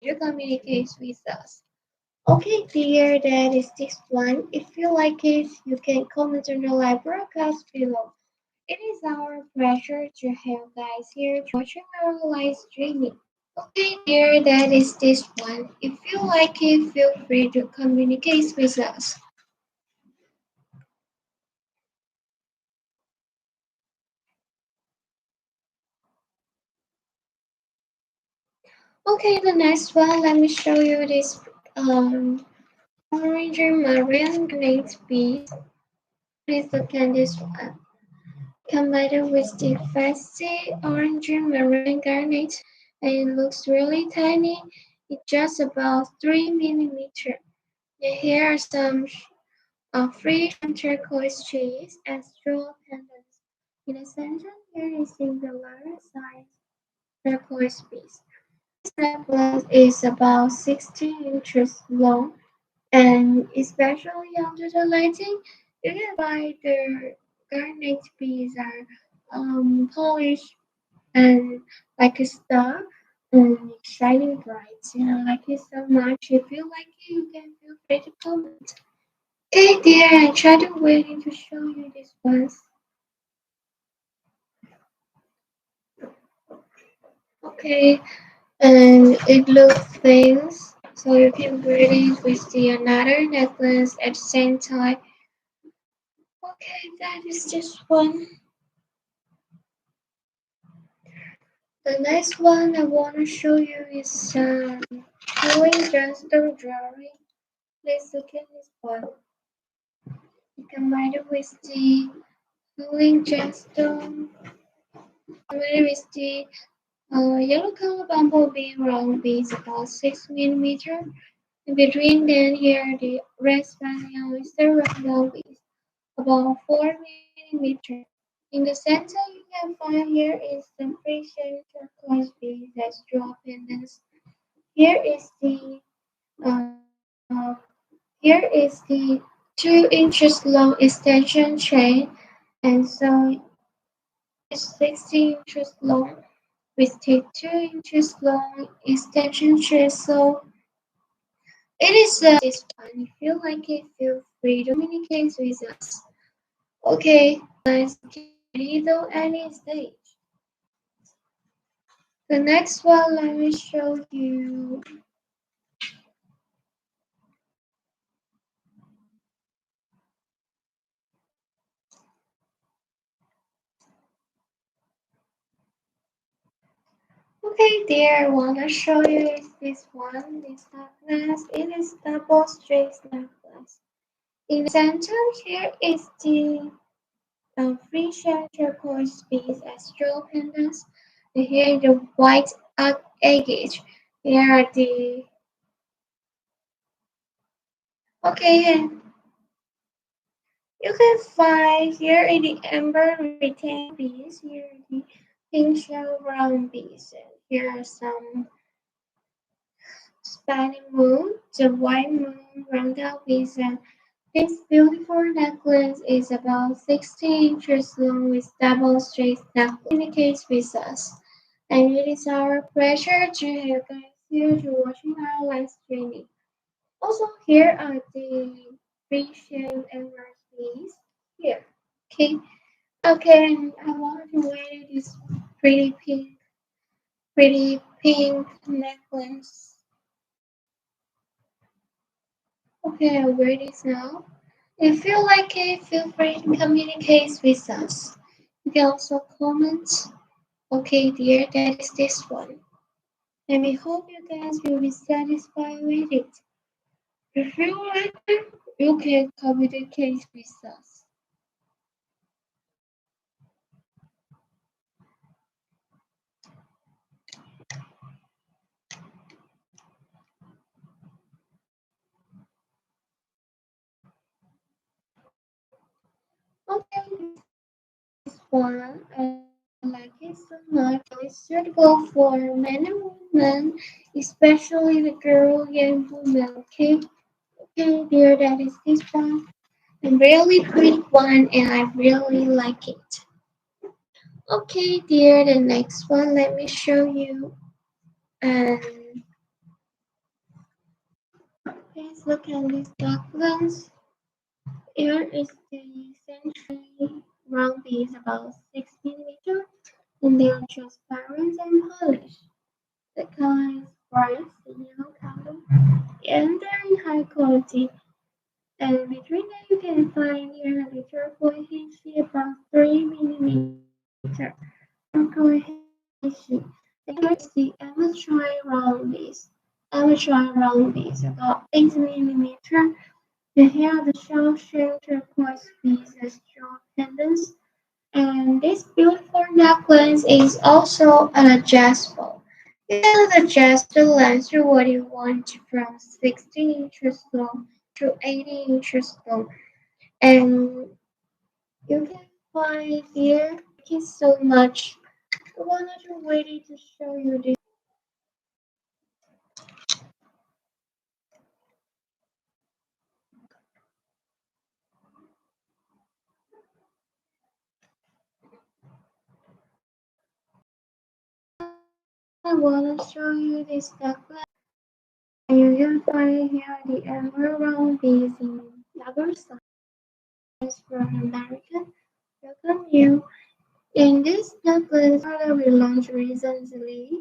to communicate with us. Okay, dear, that is this one. If you like it, you can comment on the live broadcast below. It is our pleasure to have you guys here watching our live streaming. Okay, dear, that is this one. If you like it, feel free to communicate with us. Okay, the next one, let me show you this orange marine granite piece. Please look at this one. Combined with the fancy orange marine garnet, and it looks really tiny. It's just about 3 millimeters. Here are some free turquoise cheese and straw pendants. In the center, here is in the large size turquoise piece. This necklace is about 16 inches long, and especially under the lighting, you can find the garnet pieces are polished and like a star and shining bright. Like it so much. If you like it, you can feel free to comment. Okay, dear, I tried to waiting to show you this once. Okay, and it looks famous, so you can wear it with the another necklace at the same time. Okay, that is just one. The next one I want to show you is doing just the drawing. Please look at this one. You combine it with the doing just with the yellow color bumblebee round beads about 6 millimeters. In between then here the red spiny oyster round beads about 4 millimeters. In the center you can find here is the precious turquoise bead that's draw pendants. Here is the uh, here is the 2 inches long extension chain, and so it's 16 inches long with the 2 inches long extension chain. So it is this fun. If you like it, feel free to communicate with us. Okay, let's get ready to any stage. The next one, let me show you. Okay, dear, I want to show you is this one, this necklace. It is double straight necklace. In the center here is the free shell turquoise piece as straw pendants. And here the white agate. Here are the okay. You can find here in the amber retained piece. Here the pink shell brown piece. And here are some spiny moon, the white moon roundel piece. And this beautiful necklace is about 16 inches long with double straight necklace. Communicates with us. And it is our pleasure to have you guys here to watching our live streaming. Also, here are the pre-shave emerald piece. Here. Okay. Okay, and I want to wear this pretty pink necklace. Okay, I'll wear this now. If you like it, feel free to communicate with us. You can also comment. Okay, dear, that is this one. And we hope you guys will be satisfied with it. If you like it, you can communicate with us. Okay, this one, I like it so much. It's suitable for men and women, especially the girl and women. Okay, okay, dear, that is this one. A really pretty one, and I really like it. Okay, dear, the next one, let me show you. And Please look at this necklace. Here is the century round piece about 6 millimeters, and they are transparent and polished. The color is bright yellow color and they're in high quality. And between them you can find here the turquoise sheet about 3 millimeters. Turquoise sheet. And here is the amateur round piece about 8 millimeters. And here are the shell turquoise pieces short pendants. And this beautiful necklace is also an adjustable. You can adjust the length to what you want from 16 inches long to 80 inches long. And you can find here. Thank you so much. I wanted to wait to show you this. I want to show you this necklace. And you can find here the emerald round piece in double size from America. Welcome you. In this necklace, we launched recently.